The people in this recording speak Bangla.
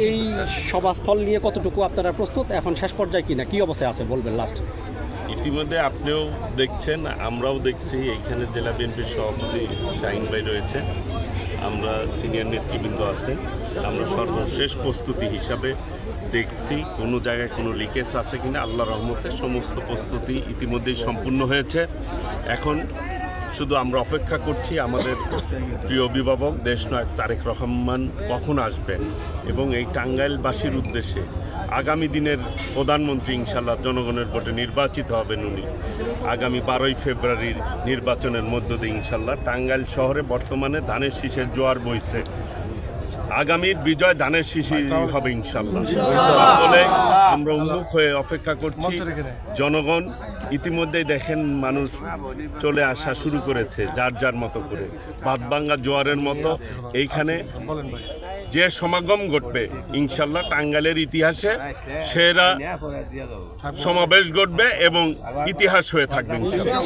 এই সভাস্থল নিয়ে কতটুকু আপনারা প্রস্তুত, এখন শেষ পর্যায়ে কিনা কি অবস্থায় আছে বলবেন লাস্ট? ইতিমধ্যে আপনিও দেখছেন, আমরাও দেখছি, এইখানে জেলা বিএনপির সভাপতি শাহিন ভাই রয়েছে, আমরা সিনিয়র নেতৃবৃন্দ আছে, আমরা সর্বশেষ প্রস্তুতি হিসাবে দেখছি কোনো জায়গায় কোনো লিকেজ আছে কিনা। আল্লাহর রহমতে সমস্ত প্রস্তুতি ইতিমধ্যেই সম্পূর্ণ হয়েছে। এখন শুধু আমরা অপেক্ষা করছি আমাদের প্রিয় অভিভাবক দেশনায়ক তারেক রহমান কখন আসবেন এবং এই টাঙ্গাইলবাসীর উদ্দেশ্যে আগামী দিনের প্রধানমন্ত্রী ইনশাল্লাহ জনগণের ভোটে নির্বাচিত হবেন উনি। আগামী 12ই ফেব্রুয়ারির নির্বাচনের মধ্য দিয়ে ইনশাল্লাহ টাঙ্গাইল শহরে বর্তমানে ধানের শীষের জোয়ার বইছে, আগামীর বিজয় ধানের শীষই হবে ইনশাল্লাহ বলে আমরা উন্মুখ হয়ে অপেক্ষা করছি। জনগণ ইতিমধ্যেই দেখেন মানুষ চলে আসা শুরু করেছে যার যার মতো করে, ভাতভাঙ্গা জোয়ারের মতো এইখানে যে সমাগম ঘটবে ইনশাল্লাহ টাঙ্গাইলের ইতিহাসে সেরা সমাবেশ ঘটবে এবং ইতিহাস হয়ে থাকবে ইনশাল্লাহ।